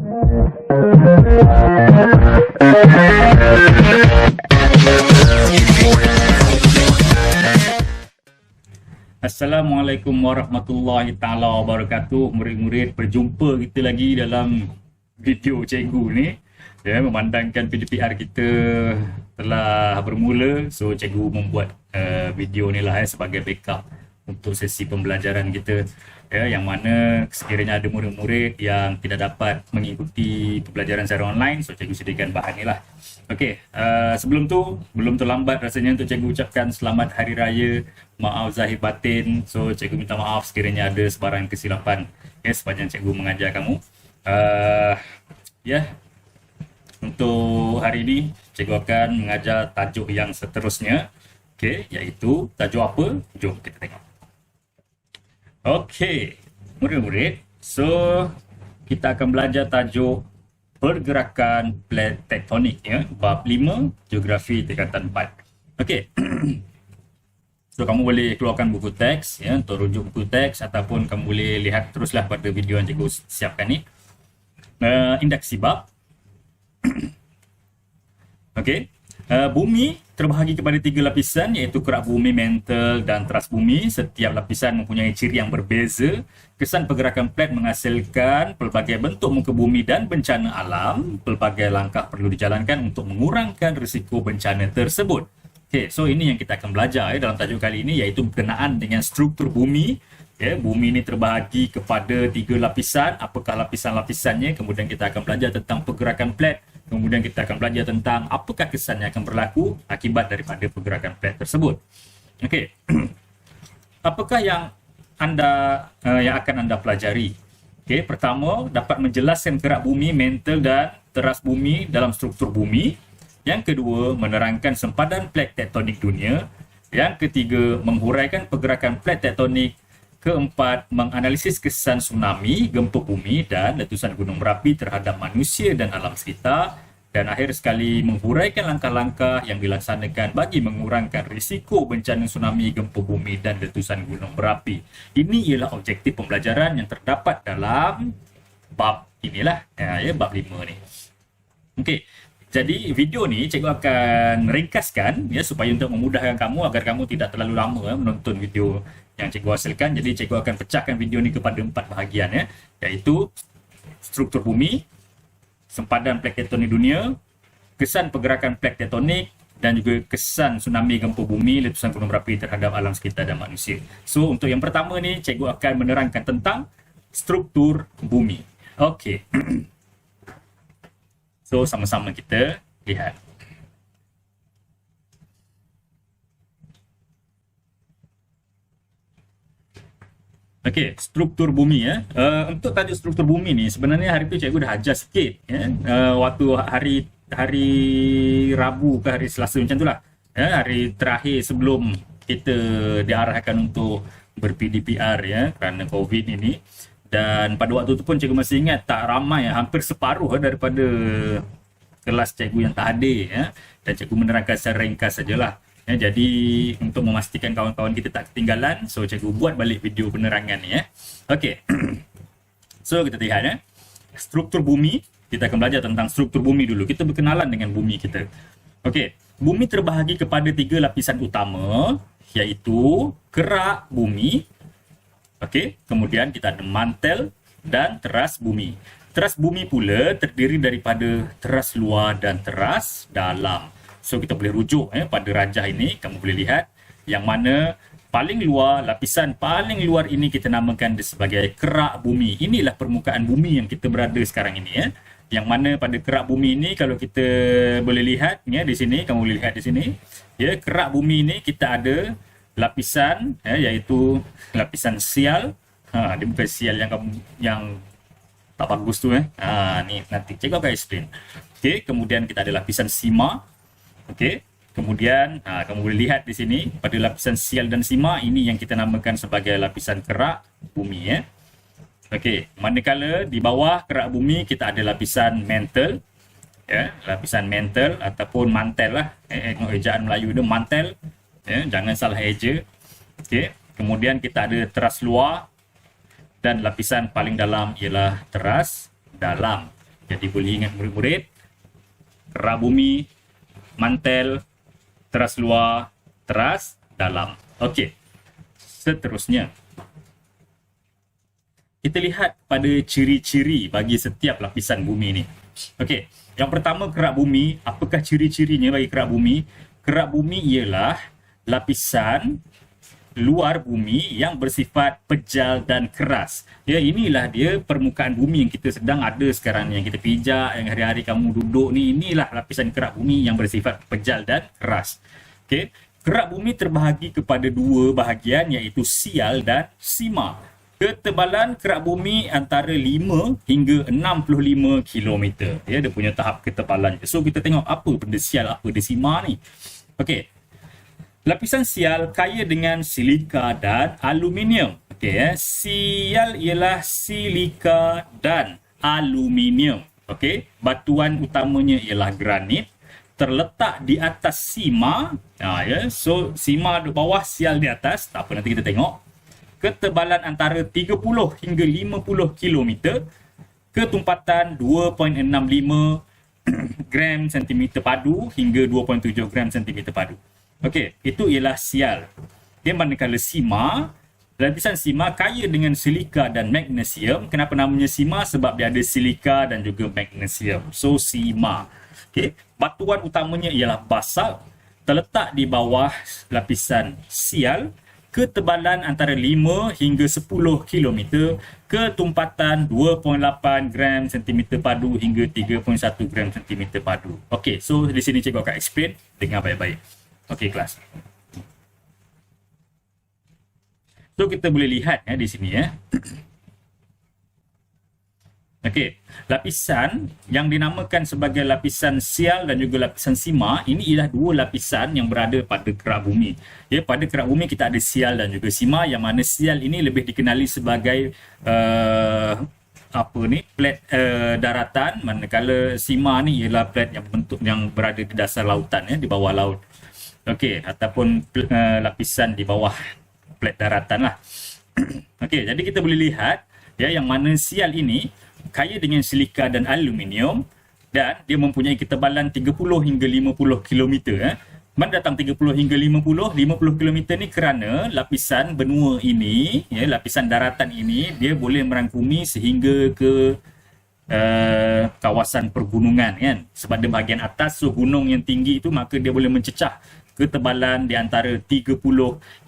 Assalamualaikum warahmatullahi ta'ala wabarakatuh. Murid-murid, berjumpa kita lagi dalam video cikgu ni. Ya, memandangkan PDPR kita telah bermula, so cikgu membuat video ni lah sebagai backup untuk sesi pembelajaran kita. Ya, yang mana sekiranya ada murid-murid yang tidak dapat mengikuti pembelajaran secara online, so cikgu sediakan bahan ni lah. Okey, sebelum tu, belum terlambat rasanya untuk cikgu ucapkan selamat Hari Raya, maaf zahir batin. So cikgu minta maaf sekiranya ada sebarang kesilapan sepanjang cikgu mengajar kamu. Untuk hari ini cikgu akan mengajar tajuk yang seterusnya, iaitu tajuk apa? Jom kita tengok. Okey, murid-murid, so kita akan belajar tajuk pergerakan plat tektonik, bab 5, geografi tingkatan 4. Okey. So kamu boleh keluarkan buku teks untuk rujuk buku teks, ataupun kamu boleh lihat teruslah pada video yang cikgu siapkan ni. Indeksi bab. Okey. Bumi terbahagi kepada 3 lapisan, iaitu kerak bumi, mantle dan teras bumi. Setiap lapisan mempunyai ciri yang berbeza. Kesan pergerakan plat menghasilkan pelbagai bentuk muka bumi dan bencana alam. Pelbagai langkah perlu dijalankan untuk mengurangkan risiko bencana tersebut. Okey, so ini yang kita akan belajar dalam tajuk kali ini, iaitu berkenaan dengan struktur bumi. Bumi ini terbahagi kepada 3 lapisan. Apakah lapisan-lapisannya? Kemudian kita akan belajar tentang pergerakan plat. Kemudian kita akan belajar tentang apakah kesan yang akan berlaku akibat daripada pergerakan plat tersebut. Okey. Apakah yang akan anda pelajari? Okey, pertama, dapat menjelaskan kerak bumi, mantle dan teras bumi dalam struktur bumi. Yang kedua, menerangkan sempadan plat tektonik dunia. Yang ketiga, menghuraikan pergerakan plat tektonik. Keempat, menganalisis kesan tsunami, gempa bumi dan letusan gunung berapi terhadap manusia dan alam sekitar. Dan akhir sekali, menghuraikan langkah-langkah yang dilaksanakan bagi mengurangkan risiko bencana tsunami, gempa bumi dan letusan gunung berapi. Ini ialah objektif pembelajaran yang terdapat dalam bab inilah, bab 5 ni. Okey. Jadi video ni cikgu akan ringkaskan supaya untuk memudahkan kamu agar kamu tidak terlalu lama menonton video yang cikgu hasilkan. Jadi cikgu akan pecahkan video ni kepada 4 bahagian, iaitu struktur bumi, sempadan plat tektonik dunia, kesan pergerakan plat tektonik dan juga kesan tsunami, gempa bumi, letusan gunung berapi terhadap alam sekitar dan manusia. So untuk yang pertama ni cikgu akan menerangkan tentang struktur bumi. Okey. So, sama-sama kita lihat. Okey, struktur bumi. Untuk tajuk struktur bumi ni, sebenarnya hari tu cikgu dah ajar sikit. Waktu hari Rabu ke hari Selasa macam tu lah. Hari terakhir sebelum kita diarahkan untuk ber-PDPR kerana COVID ini. Dan pada waktu tu pun cikgu masih ingat tak ramai, hampir separuh daripada kelas cikgu yang tak hadir. Dan cikgu menerangkan secara ringkas sajalah. Jadi untuk memastikan kawan-kawan kita tak ketinggalan, so cikgu buat balik video penerangan ni. Okey. So kita lihat struktur bumi. Kita akan belajar tentang struktur bumi dulu. Kita berkenalan dengan bumi kita. Okey. Bumi terbahagi kepada 3 lapisan utama, iaitu kerak bumi. Okey, kemudian kita ada mantel dan teras bumi. Teras bumi pula terdiri daripada teras luar dan teras dalam. So kita boleh rujuk pada rajah ini, kamu boleh lihat yang mana paling luar, lapisan paling luar ini kita namakan sebagai kerak bumi. Inilah permukaan bumi yang kita berada sekarang ini. Yang mana pada kerak bumi ini, kalau kita boleh lihat di sini, kamu boleh lihat di sini, kerak bumi ini kita ada lapisan, iaitu lapisan sial. Dia bukan sial yang tak bagus tu. Ni nanti cikgu akan explain. Okey, kemudian kita ada lapisan sima. Okey, kemudian kamu boleh lihat di sini pada lapisan sial dan sima, ini yang kita namakan sebagai lapisan kerak bumi. Okey, manakala di bawah kerak bumi kita ada lapisan mantle. Lapisan mantle ataupun mantel lah. Ejaan Melayu dia mantel. Jangan salah eja. Okey, kemudian kita ada teras luar dan lapisan paling dalam ialah teras dalam. Jadi boleh ingat murid-murid, kerak bumi, mantel, teras luar, teras dalam. Okey. Seterusnya, kita lihat pada ciri-ciri bagi setiap lapisan bumi ni. Okey, yang pertama kerak bumi. Apakah ciri-cirinya bagi kerak bumi? Kerak bumi ialah lapisan luar bumi yang bersifat pejal dan keras. Ya, inilah dia permukaan bumi yang kita sedang ada sekarang ni, yang kita pijak, yang hari-hari kamu duduk ni. Inilah lapisan kerak bumi yang bersifat pejal dan keras. Okey, kerak bumi terbahagi kepada dua bahagian, iaitu sial dan sima. Ketebalan kerak bumi antara 5 hingga 65 km. Ya, dia punya tahap ketebalan. So kita tengok apa benda sial, apa benda sima ni. Okey. Lapisan sial kaya dengan silika dan aluminium. Okey, sial ialah silika dan aluminium. Okey, batuan utamanya ialah granit, terletak di atas sima. So sima di bawah, sial di atas. Tak apa, nanti kita tengok. Ketebalan antara 30 hingga 50 km. Ketumpatan 2.65 gram sentimeter padu hingga 2.7 gram sentimeter padu. Okey, itu ialah sial. Okay, manakala sima, lapisan sima kaya dengan silika dan magnesium. Kenapa namanya sima? Sebab dia ada silika dan juga magnesium. So sima. Okey, batuan utamanya ialah basalt, terletak di bawah lapisan sial. Ketebalan antara 5 hingga 10 km, ketumpatan 2.8 gram sentimeter padu hingga 3.1 gram sentimeter padu. Okey, so di sini cikgu akan explain, dengar baik-baik. Okey, kelas. So kita boleh lihat di sini ya. Okey, lapisan yang dinamakan sebagai lapisan sial dan juga lapisan sima, ini ialah dua lapisan yang berada pada kerak bumi. Ya, pada kerak bumi kita ada sial dan juga sima, yang mana sial ini lebih dikenali sebagai plat daratan, manakala sima ni ialah plat yang bentuk yang berada di dasar lautan, ya, di bawah laut. Okey, ataupun lapisan di bawah plat daratan lah. Okey, jadi kita boleh lihat ya, yang mana sial ini kaya dengan silika dan aluminium, dan dia mempunyai ketebalan 30 hingga 50 km. Mana datang 30 hingga 50 km ni kerana lapisan benua ini, ya, lapisan daratan ini, dia boleh merangkumi sehingga ke kawasan pergunungan, kan. Sebab dia bahagian atas, so gunung yang tinggi itu, maka dia boleh mencecah ketebalan di antara 30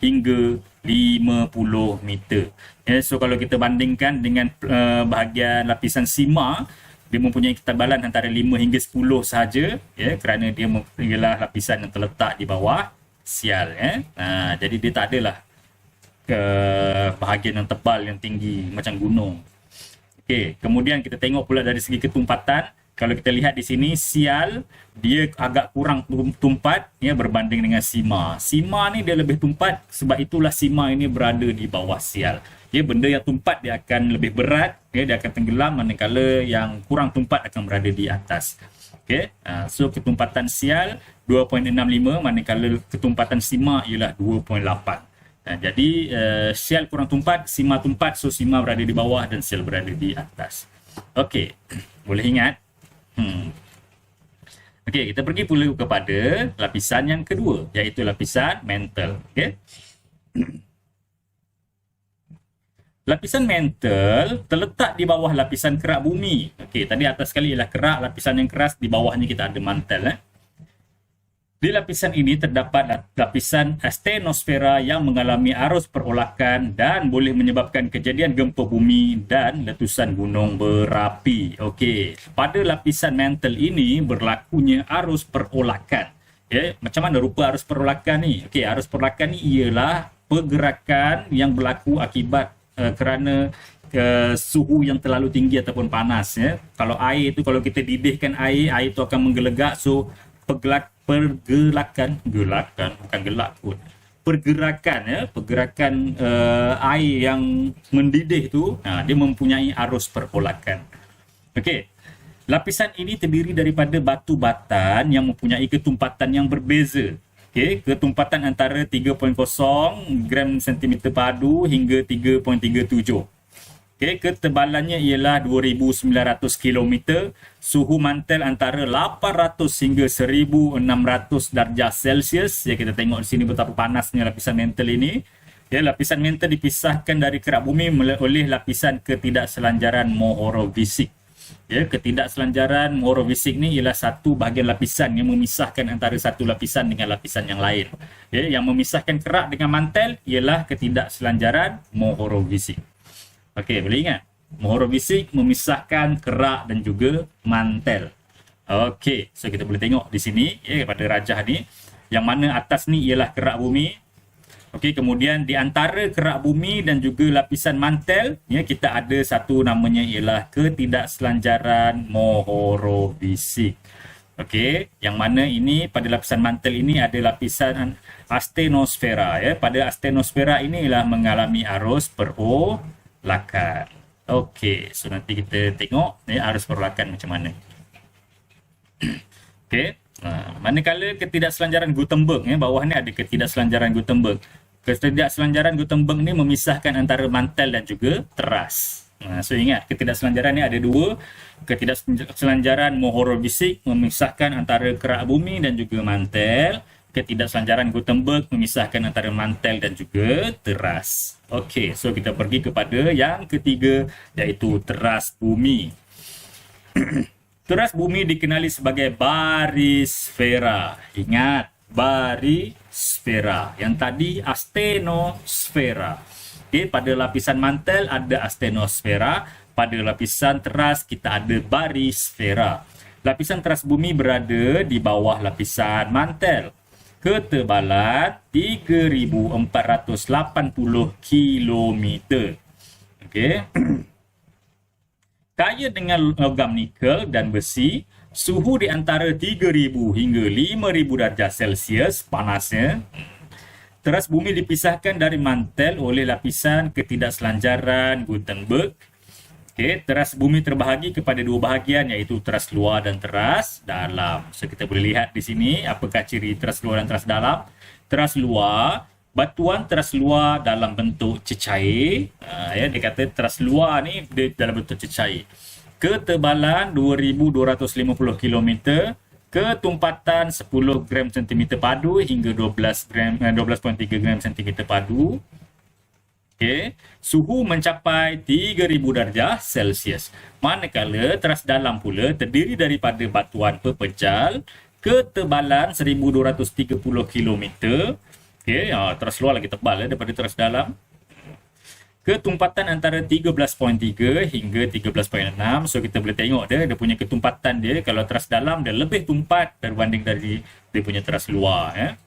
hingga 50 meter. Ya, so kalau kita bandingkan dengan bahagian lapisan sima, dia mempunyai ketebalan antara 5 hingga 10 sahaja, ya, kerana dia ialah lapisan yang terletak di bawah sial, ya. Jadi dia tak adalah bahagian yang tebal, yang tinggi macam gunung. Okey, kemudian kita tengok pula dari segi ketumpatan. Kalau kita lihat di sini, sial dia agak kurang tumpat, ya, berbanding dengan sima. Sima ni dia lebih tumpat, sebab itulah sima ini berada di bawah sial. Ya, benda yang tumpat dia akan lebih berat, ya, dia akan tenggelam, manakala yang kurang tumpat akan berada di atas. Okey, so ketumpatan sial 2.65, manakala ketumpatan sima ialah 2.8. Jadi sial kurang tumpat, sima tumpat, so sima berada di bawah dan sial berada di atas. Okey, boleh ingat? Okey, kita pergi pula kepada lapisan yang kedua, iaitu lapisan mantle. Okey. Lapisan mantle terletak di bawah lapisan kerak bumi. Okey, tadi atas sekali ialah kerak, lapisan yang keras, di bawahnya kita ada mantle. Di lapisan ini terdapat lapisan astenosfera yang mengalami arus perolakan dan boleh menyebabkan kejadian gempa bumi dan letusan gunung berapi. Okey, pada lapisan mantle ini berlakunya arus perolakan. Ya, macam mana rupa arus perolakan ni? Okey, arus perolakan ni ialah pergerakan yang berlaku akibat kerana suhu yang terlalu tinggi ataupun panas, ya. Kalau air itu, kalau kita didihkan air itu akan menggelegak, so pergerakan air yang mendidih tu, dia mempunyai arus perolakan. Okey, lapisan ini terdiri daripada batu batan yang mempunyai ketumpatan yang berbeza. Okey, ketumpatan antara 3.0 gram sentimeter padu hingga 3.37. Okay, ketebalannya ialah 2,900 km, suhu mantel antara 800 hingga 1,600 darjah Celsius. Ya, kita tengok di sini betapa panasnya lapisan mantel ini. Ya, lapisan mantel dipisahkan dari kerak bumi oleh lapisan ketidakselanjaran Mohorovičić. Ya, ketidakselanjaran Mohorovičić ni ialah satu bahagian lapisan yang memisahkan antara satu lapisan dengan lapisan yang lain. Ya, yang memisahkan kerak dengan mantel ialah ketidakselanjaran Mohorovičić. Okey, boleh ingat? Mohorovičić memisahkan kerak dan juga mantel. Okey, so kita boleh tengok di sini ya, pada rajah ni, yang mana atas ni ialah kerak bumi. Okey, kemudian di antara kerak bumi dan juga lapisan mantel, ya, kita ada satu namanya ialah ketidakselanjaran Mohorovičić. Okey, yang mana ini pada lapisan mantel ini ada lapisan astenosfera. Ya, pada astenosfera ini ialah mengalami arus perolakan. Okey, so nanti kita tengok ya, arus perolakan macam mana. Okey, manakala ketidakselanjaran Gutenberg, ya, bawah ni ada ketidakselanjaran Gutenberg. Ketidakselanjaran Gutenberg ni memisahkan antara mantel dan juga teras. So ingat, ketidakselanjaran ni ada dua. Ketidakselanjaran Mohorovičić memisahkan antara kerak bumi dan juga mantel. Ketidakselanjaran Gutenberg memisahkan antara mantel dan juga teras. Okey, so kita pergi kepada yang ketiga, iaitu teras bumi. Teras bumi dikenali sebagai barisfera. Ingat, barisfera. Yang tadi astenosfera. Okay, pada lapisan mantel ada astenosfera. Pada lapisan teras kita ada barisfera. Lapisan teras bumi berada di bawah lapisan mantel. Ketebalan 3,480 km. Okey. Kaya dengan logam nikel dan besi, suhu di antara 3,000 hingga 5,000 darjah Celsius panasnya. Teras bumi dipisahkan dari mantel oleh lapisan ketidakselanjaran Gutenberg. Okey, teras bumi terbahagi kepada dua bahagian, iaitu teras luar dan teras dalam. So kita boleh lihat di sini apakah ciri teras luar dan teras dalam. Teras luar, batuan teras luar dalam bentuk cecair. Ya, dia kata teras luar ni dia dalam bentuk cecair. Ketebalan 2,250 km, ketumpatan 10 gram cm padu hingga 12.3 gram cm padu. Okey, suhu mencapai 3,000 darjah Celsius. Manakala teras dalam pula terdiri daripada batuan pepejal, ketebalan 1,230 km. Okey, teras luar lagi tebal daripada teras dalam. Ketumpatan antara 13.3 hingga 13.6. So kita boleh tengok dia punya ketumpatan dia. Kalau teras dalam dia lebih tumpat berbanding dari dia punya teras luar.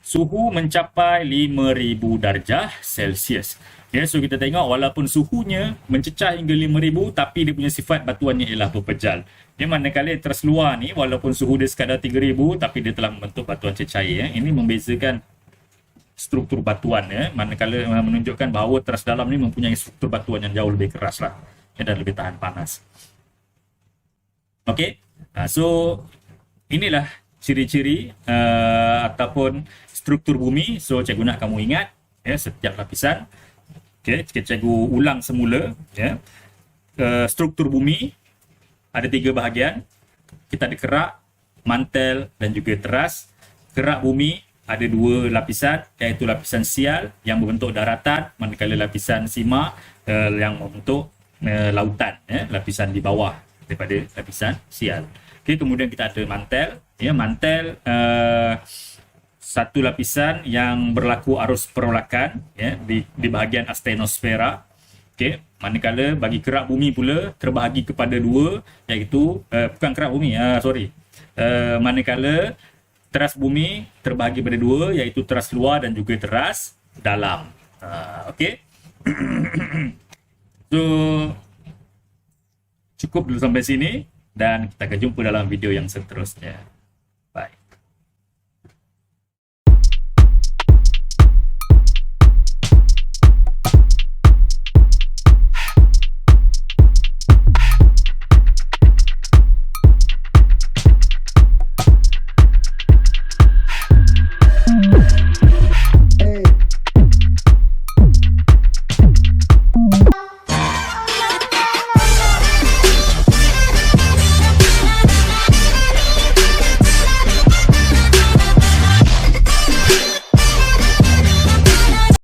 Suhu mencapai 5,000 darjah Celsius. Ya, so kita tengok walaupun suhunya mencecah hingga 5,000, tapi dia punya sifat batuannya ialah pepejal. Ya, manakala teras luar ni walaupun suhu dia sekadar 3,000, tapi dia telah membentuk batuan cecair. Ini membezakan struktur batuan, manakala menunjukkan bahawa teras dalam ni mempunyai struktur batuan yang jauh lebih keras lah, dan lebih tahan panas. Okey, so inilah ciri-ciri ataupun struktur bumi. So cikgu nak kamu ingat setiap lapisan. Okey, cikgu ulang semula. Struktur bumi ada 3 bahagian. Kita ada kerak, mantel dan juga teras. Kerak bumi ada 2 lapisan, iaitu lapisan sial yang berbentuk daratan, manakala lapisan sima yang membentuk lautan, lapisan di bawah daripada lapisan sial. Okey, kemudian kita ada mantel. Mantel satu lapisan yang berlaku arus perolakan di bahagian astenosfera. Okey, manakala bagi kerak bumi pula terbahagi kepada 2, iaitu bukan kerak bumi, manakala teras bumi terbahagi pada 2, iaitu teras luar dan juga teras dalam. Okey. So cukup dulu sampai sini dan kita akan jumpa dalam video yang seterusnya.